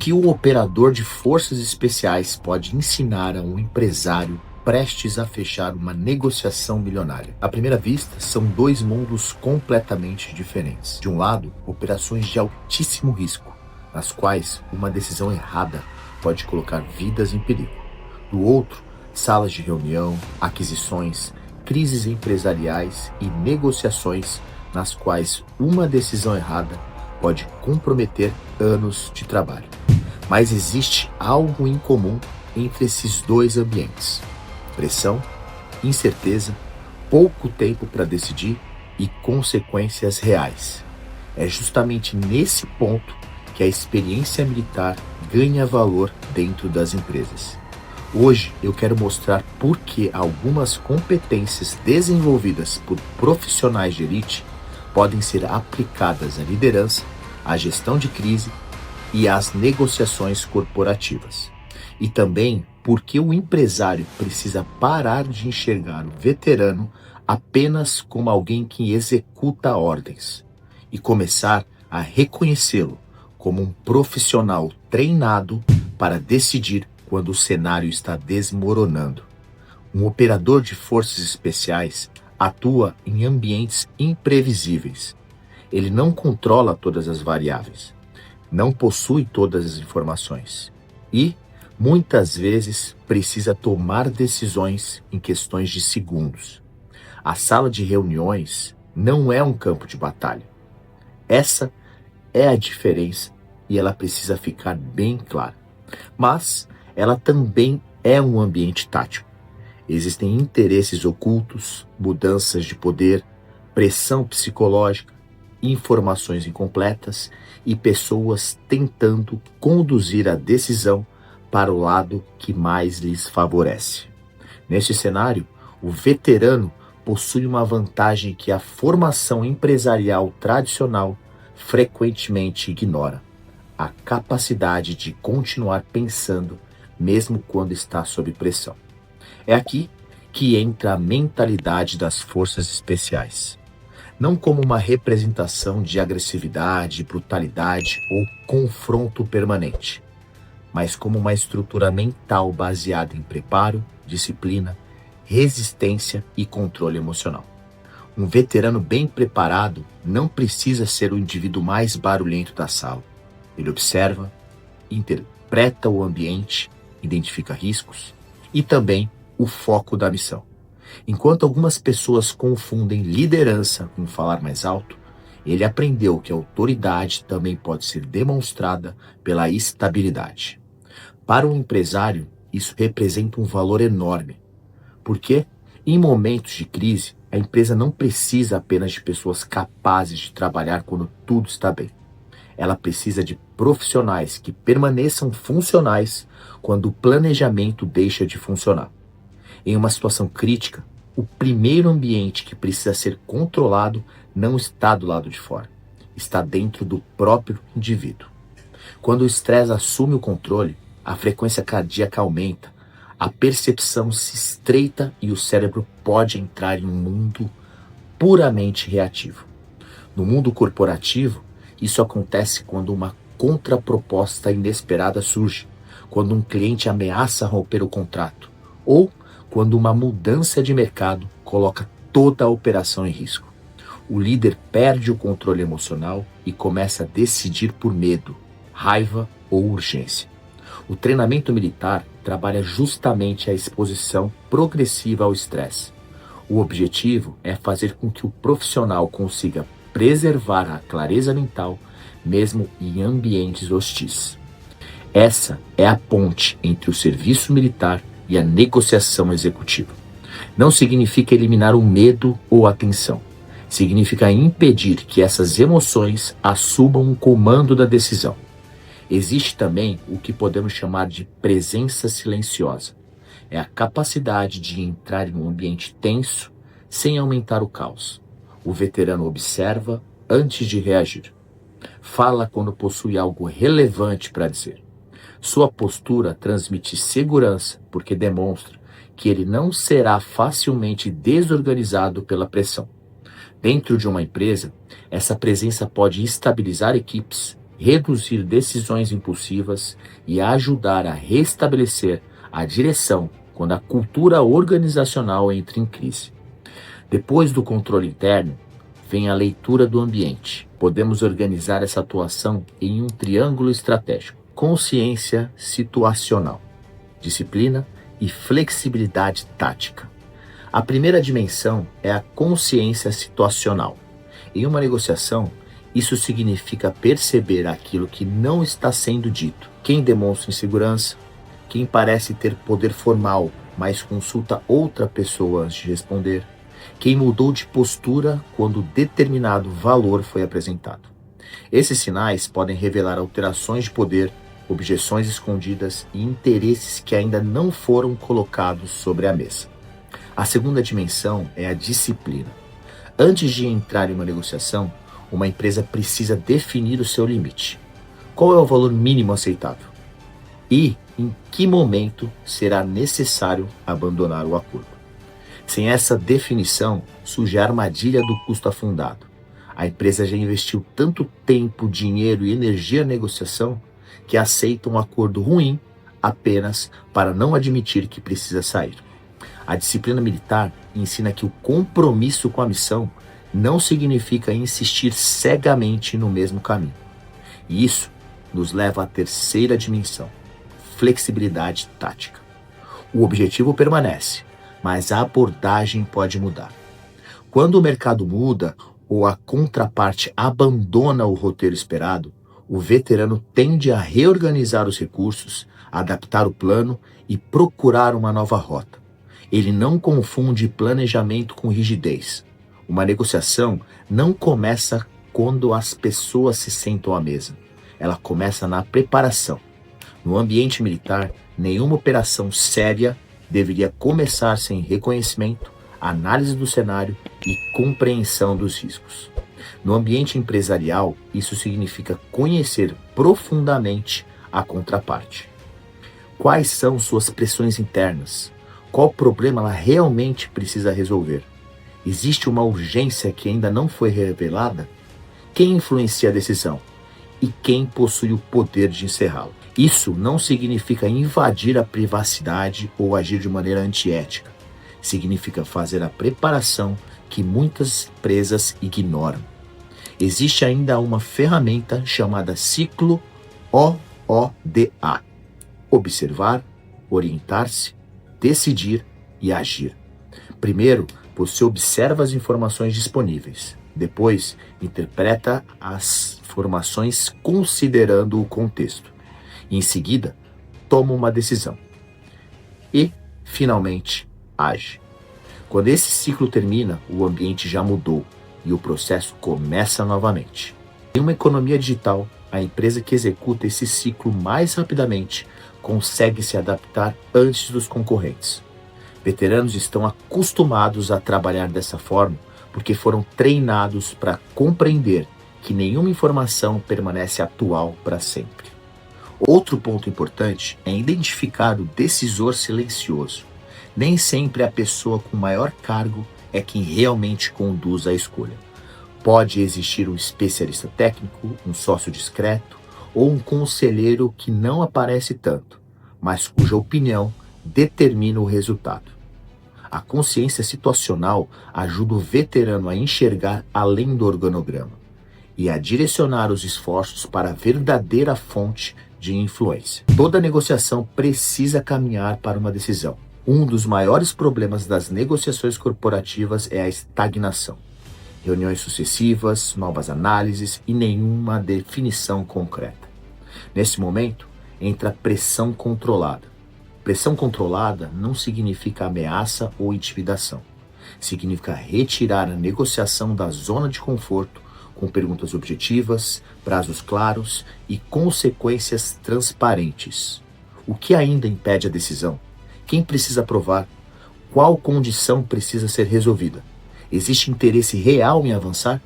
que o operador de forças especiais pode ensinar a um empresário prestes a fechar uma negociação milionária? À primeira vista, são dois mundos completamente diferentes. De um lado, operações de altíssimo risco, nas quais uma decisão errada pode colocar vidas em perigo. Do outro, salas de reunião, aquisições, crises empresariais e negociações nas quais uma decisão errada pode comprometer anos de trabalho. Mas existe algo em comum entre esses dois ambientes: pressão, incerteza, pouco tempo para decidir e consequências reais. É justamente nesse ponto que a experiência militar ganha valor dentro das empresas. Hoje eu quero mostrar por que algumas competências desenvolvidas por profissionais de elite podem ser aplicadas à liderança, à gestão de crise e às negociações corporativas. E também por que o empresário precisa parar de enxergar o veterano apenas como alguém que executa ordens e começar a reconhecê-lo como um profissional treinado para decidir quando o cenário está desmoronando. Um operador de forças especiais atua em ambientes imprevisíveis. Ele não controla todas as variáveis, não possui todas as informações e, muitas vezes, precisa tomar decisões em questões de segundos. A sala de reuniões não é um campo de batalha. Essa é a diferença e ela precisa ficar bem clara. Mas ela também é um ambiente tático. Existem interesses ocultos, mudanças de poder, pressão psicológica, informações incompletas e pessoas tentando conduzir a decisão para o lado que mais lhes favorece. Neste cenário, o veterano possui uma vantagem que a formação empresarial tradicional frequentemente ignora: a capacidade de continuar pensando mesmo quando está sob pressão. É aqui que entra a mentalidade das forças especiais. Não como uma representação de agressividade, brutalidade ou confronto permanente, mas como uma estrutura mental baseada em preparo, disciplina, resistência e controle emocional. Um veterano bem preparado não precisa ser o indivíduo mais barulhento da sala. Ele observa, interpreta o ambiente, identifica riscos e também o foco da missão. Enquanto algumas pessoas confundem liderança com falar mais alto, ele aprendeu que a autoridade também pode ser demonstrada pela estabilidade. Para um empresário, isso representa um valor enorme, porque, em momentos de crise, a empresa não precisa apenas de pessoas capazes de trabalhar quando tudo está bem. Ela precisa de profissionais que permaneçam funcionais quando o planejamento deixa de funcionar. Em uma situação crítica, o primeiro ambiente que precisa ser controlado não está do lado de fora, está dentro do próprio indivíduo. Quando o estresse assume o controle, a frequência cardíaca aumenta, a percepção se estreita e o cérebro pode entrar em um mundo puramente reativo. No mundo corporativo, isso acontece quando uma contraproposta inesperada surge, quando um cliente ameaça romper o contrato, ou quando uma mudança de mercado coloca toda a operação em risco. O líder perde o controle emocional e começa a decidir por medo, raiva ou urgência. O treinamento militar trabalha justamente a exposição progressiva ao estresse. O objetivo é fazer com que o profissional consiga preservar a clareza mental, mesmo em ambientes hostis. Essa é a ponte entre o serviço militar e a negociação executiva. Não significa eliminar o medo ou a tensão. Significa impedir que essas emoções assumam o comando da decisão. Existe também o que podemos chamar de presença silenciosa. É a capacidade de entrar em um ambiente tenso sem aumentar o caos. O veterano observa antes de reagir. Fala quando possui algo relevante para dizer. Sua postura transmite segurança porque demonstra que ele não será facilmente desorganizado pela pressão. Dentro de uma empresa, essa presença pode estabilizar equipes, reduzir decisões impulsivas e ajudar a restabelecer a direção quando a cultura organizacional entra em crise. Depois do controle interno, vem a leitura do ambiente. Podemos organizar essa atuação em um triângulo estratégico: consciência situacional, disciplina e flexibilidade tática. A primeira dimensão é a consciência situacional. Em uma negociação, isso significa perceber aquilo que não está sendo dito. Quem demonstra insegurança, quem parece ter poder formal, mas consulta outra pessoa antes de responder, quem mudou de postura quando determinado valor foi apresentado. Esses sinais podem revelar alterações de poder, objeções escondidas e interesses que ainda não foram colocados sobre a mesa. A segunda dimensão é a disciplina. Antes de entrar em uma negociação, uma empresa precisa definir o seu limite. Qual é o valor mínimo aceitável? E em que momento será necessário abandonar o acordo? Sem essa definição, surge a armadilha do custo afundado. A empresa já investiu tanto tempo, dinheiro e energia na negociação que aceita um acordo ruim apenas para não admitir que precisa sair. A disciplina militar ensina que o compromisso com a missão não significa insistir cegamente no mesmo caminho. E isso nos leva à terceira dimensão: flexibilidade tática. O objetivo permanece, mas a abordagem pode mudar. Quando o mercado muda ou a contraparte abandona o roteiro esperado, o veterano tende a reorganizar os recursos, adaptar o plano e procurar uma nova rota. Ele não confunde planejamento com rigidez. Uma negociação não começa quando as pessoas se sentam à mesa. Ela começa na preparação. No ambiente militar, nenhuma operação séria deveria começar sem reconhecimento, análise do cenário e compreensão dos riscos. No ambiente empresarial, isso significa conhecer profundamente a contraparte. Quais são suas pressões internas? Qual problema ela realmente precisa resolver? Existe uma urgência que ainda não foi revelada? Quem influencia a decisão? E quem possui o poder de encerrá-la? Isso não significa invadir a privacidade ou agir de maneira antiética. Significa fazer a preparação que muitas empresas ignoram. Existe ainda uma ferramenta chamada ciclo OODA: observar, orientar-se, decidir e agir. Primeiro, você observa as informações disponíveis. Depois, interpreta as informações considerando o contexto. Em seguida, toma uma decisão. E, finalmente, age. Quando esse ciclo termina, o ambiente já mudou e o processo começa novamente. Em uma economia digital, a empresa que executa esse ciclo mais rapidamente consegue se adaptar antes dos concorrentes. Veteranos estão acostumados a trabalhar dessa forma porque foram treinados para compreender que nenhuma informação permanece atual para sempre. Outro ponto importante é identificar o decisor silencioso. Nem sempre a pessoa com maior cargo é quem realmente conduz a escolha. Pode existir um especialista técnico, um sócio discreto ou um conselheiro que não aparece tanto, mas cuja opinião determina o resultado. A consciência situacional ajuda o veterano a enxergar além do organograma e a direcionar os esforços para a verdadeira fonte de influência. Toda negociação precisa caminhar para uma decisão. Um dos maiores problemas das negociações corporativas é a estagnação. Reuniões sucessivas, novas análises e nenhuma definição concreta. Nesse momento, entra a pressão controlada. Pressão controlada não significa ameaça ou intimidação. Significa retirar a negociação da zona de conforto com perguntas objetivas, prazos claros e consequências transparentes. O que ainda impede a decisão? Quem precisa aprovar? Qual condição precisa ser resolvida? Existe interesse real em avançar?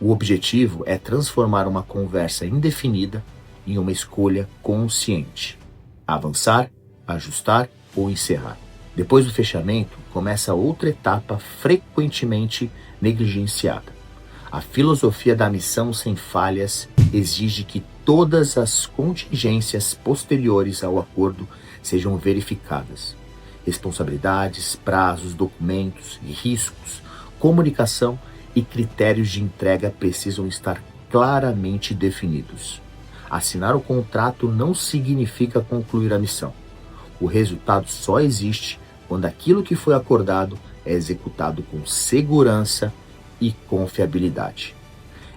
O objetivo é transformar uma conversa indefinida em uma escolha consciente. Avançar, ajustar ou encerrar. Depois do fechamento, começa outra etapa frequentemente negligenciada. A filosofia da missão sem falhas exige que todas as contingências posteriores ao acordo sejam verificadas. Responsabilidades, prazos, documentos e riscos, comunicação e critérios de entrega precisam estar claramente definidos. Assinar o contrato não significa concluir a missão. O resultado só existe quando aquilo que foi acordado é executado com segurança e confiabilidade.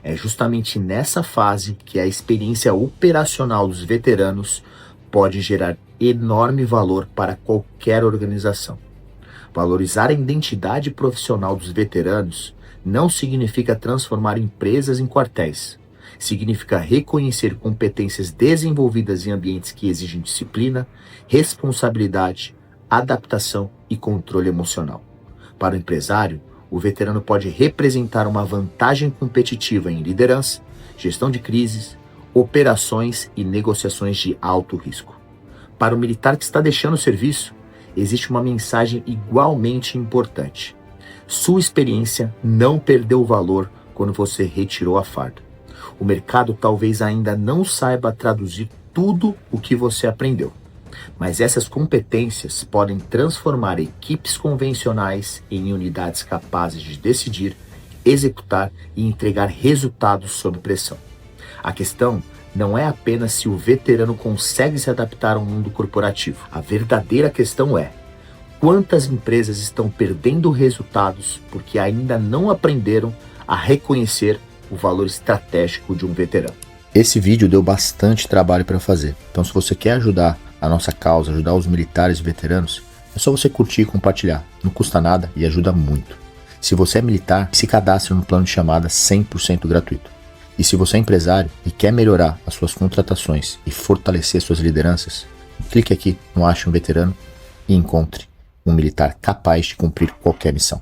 É justamente nessa fase que a experiência operacional dos veteranos pode gerar enorme valor para qualquer organização. Valorizar a identidade profissional dos veteranos não significa transformar empresas em quartéis. Significa reconhecer competências desenvolvidas em ambientes que exigem disciplina, responsabilidade, adaptação e controle emocional. Para o empresário, o veterano pode representar uma vantagem competitiva em liderança, gestão de crises, operações e negociações de alto risco. Para o militar que está deixando o serviço, existe uma mensagem igualmente importante. Sua experiência não perdeu valor quando você retirou a farda. O mercado talvez ainda não saiba traduzir tudo o que você aprendeu, mas essas competências podem transformar equipes convencionais em unidades capazes de decidir, executar e entregar resultados sob pressão. A questão não é apenas se o veterano consegue se adaptar ao mundo corporativo. A verdadeira questão é: quantas empresas estão perdendo resultados porque ainda não aprenderam a reconhecer o valor estratégico de um veterano? Esse vídeo deu bastante trabalho para fazer, então se você quer ajudar a nossa causa, ajudar os militares e veteranos, é só você curtir e compartilhar. Não custa nada e ajuda muito. Se você é militar, se cadastre no plano de chamada 100% gratuito. E se você é empresário e quer melhorar as suas contratações e fortalecer suas lideranças, clique aqui no Ache um Veterano e encontre um militar capaz de cumprir qualquer missão.